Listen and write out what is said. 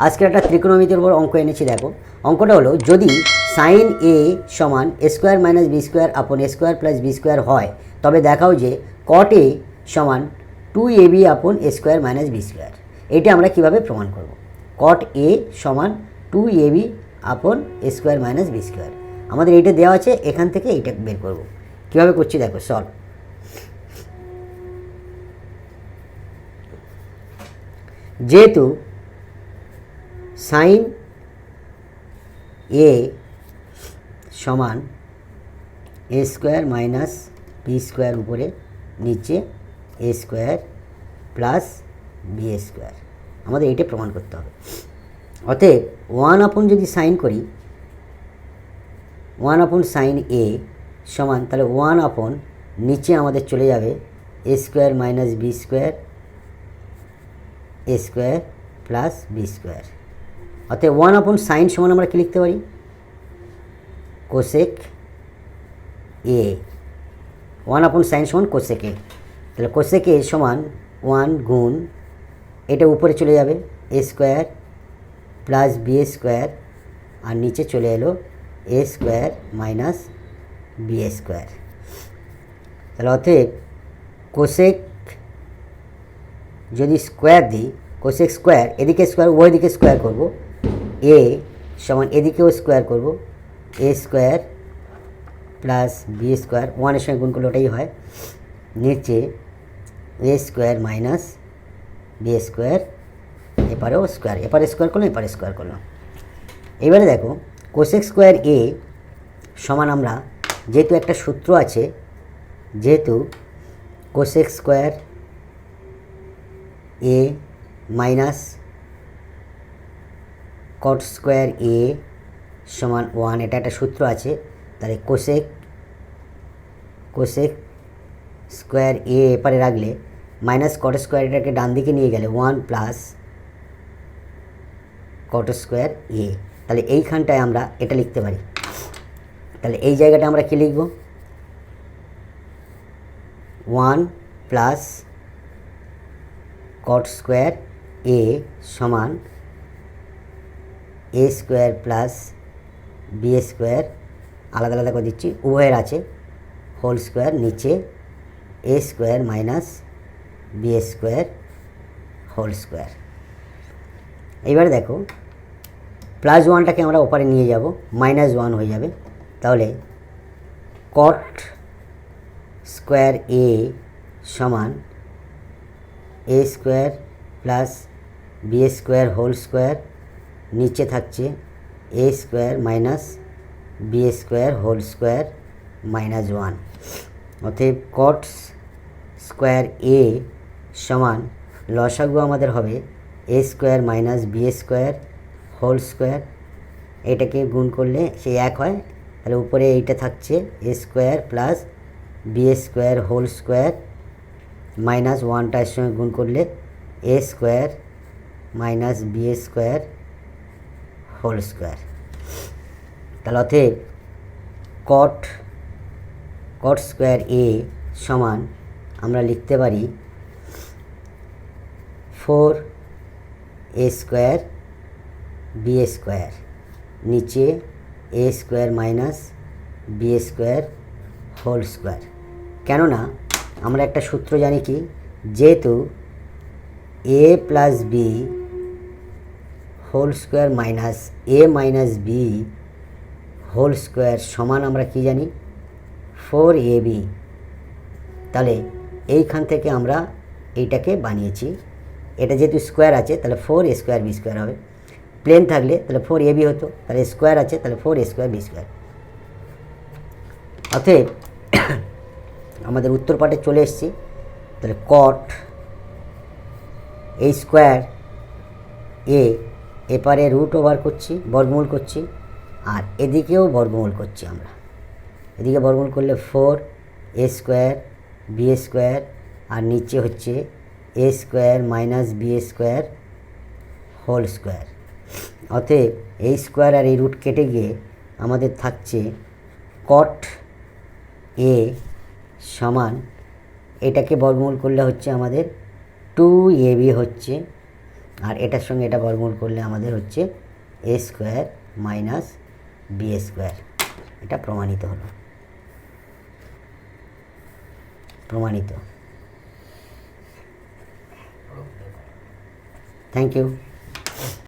আজকে একটা ত্রিকোণমিতির উপর অঙ্ক এনেছি। দেখো, অঙ্কটা হলো যদি সাইন এ সমান A square minus B square আপন এ স্কোয়ার প্লাস বি স্কোয়ার হয়, তবে দেখাও যে কট এ সমান 2ab আপন এ স্কোয়ার মাইনাস বি স্কোয়ার। এটা আমরা কীভাবে প্রমাণ করব? কট এ সমান 2ab আপন এ স্কোয়ার মাইনাস বি স্কোয়ার আমাদের এইটা দেওয়া আছে, এখান থেকে এইটা বের করব। কীভাবে করছি দেখো, সলভ। যেহেতু সাইন এ সমান A square minus B square উপরে নিচে A square plus B square, আমাদের এইটা প্রমাণ করতে হবে। অতএব 1 আপন যদি সাইন করি, 1 আপন সাইন এ সমান, তাহলে 1 আপন নিচে আমাদের চলে যাবে এ স্কোয়ার মাইনাস বি স্কোয়ার এ স্কোয়ার প্লাস বি স্কোয়ার। অতএব 1 আপন সাইন সমান আমরা কী লিখতে পারি? কোসেক এ। 1 আপন সাইন সমান কোসেক এ। তাহলে কোসেক এ সমান 1 গুণ এটা উপরে চলে যাবে এ স্কোয়ার প্লাস বি স্কোয়ার, আর নিচে চলে এলো এ স্কোয়ার মাইনাস বি স্কোয়ার। তাহলে অতএব কোসেক যদি স্কোয়ার দিই, কোসেক স্কোয়ার এদিকে স্কোয়ার উভয় দিকে স্কোয়ার করব, এ সমান এদিকেও স্কোয়ার করব A square plus B square, 1-এর সঙ্গে গুণ করলে ওটাই হয়, নিচে A square minus B square, এপারেও স্কোয়ার, এপারে স্কোয়ার করলাম এপারে স্কোয়ার করলাম। এবারে দেখো কোসেক স্কোয়ার এ সমান, আমরা যেহেতু একটা সূত্র আছে, যেহেতু cosec square A minus caught square A সমান 1, এটা একটা সূত্র আছে। তাহলে কোসেক স্কোয়ার এ এপারে রাখলে মাইনাস কট স্কোয়ার এটাকে ডান দিকে নিয়ে গেলে 1 প্লাস কট স্কোয়ার এ। তাহলে এইখানটায় আমরা এটা লিখতে পারি। তাহলে এই জায়গাটা আমরা কী লিখব? 1 প্লাস কট স্কোয়ার এ সমান A square plus B square, আলাদা আলাদা করে দিচ্ছি, উভয়ের আছে, হোল স্কোয়ার, নিচে A square minus B square whole square. এইবারে দেখো প্লাস 1টাকে আমরা ওপারে নিয়ে যাব, -1 হয়ে যাবে। তাহলে কট স্কোয়ার এ সমান A square plus B square whole square, নিচে থাকছে A square minus B square whole square -1। অতএব কট স্কোয়ার এ সমান লসাগু আমাদের হবে A square minus B square whole square, এটাকে গুণ করলে সেই এক হয়। তাহলে উপরে এইটা থাকছে A square plus B square whole square -1টার সঙ্গে গুণ করলে A square minus B square whole square. তাহলে অতএব কট স্কোয়ার এ সমান আমরা লিখতে পারি 4 এ স্কোয়ার বি স্কোয়ার, নিচে A square minus B square whole square. কেননা আমরা একটা সূত্র জানি কি, যেহেতু A plus B whole square minus A minus B whole square সমান আমরা কি জানি, 4ab। তাহলে এইখান থেকে আমরা এইটাকে বানিয়েছি, এটা যেহেতু স্কোয়ার আছে তাহলে 4 এ স্কোয়ার বি স্কোয়ার হবে, প্লেন থাকলে তাহলে 4ab হতো, তাহলে স্কোয়ার আছে তাহলে 4 এ স্কোয়ার বি স্কোয়ার। অতএব আমাদের উত্তর পাটে চলে এসেছি। তাহলে কট এই স্কোয়ার এ এপারে রুট ওভার করছি, বর্গমূল করছি, আর এদিকেও বর্গমূল করছি। আমরা এদিকে বর্গমূল করলে 4 এ স্কোয়ার বি স্কোয়ার, আর নিচে হচ্ছে A square minus B square whole square. অতএব এই স্কোয়ার আর এই রুট কেটে গিয়ে আমাদের থাকছে কট এ সমান, এটাকে বর্গমূল করলে হচ্ছে আমাদের 2ab হচ্ছে আর এটার সঙ্গে এটা বর্গমূল করলে আমাদের হচ্ছে A square minus B square. এটা প্রমাণিত হলো, প্রমাণিত। Thank you.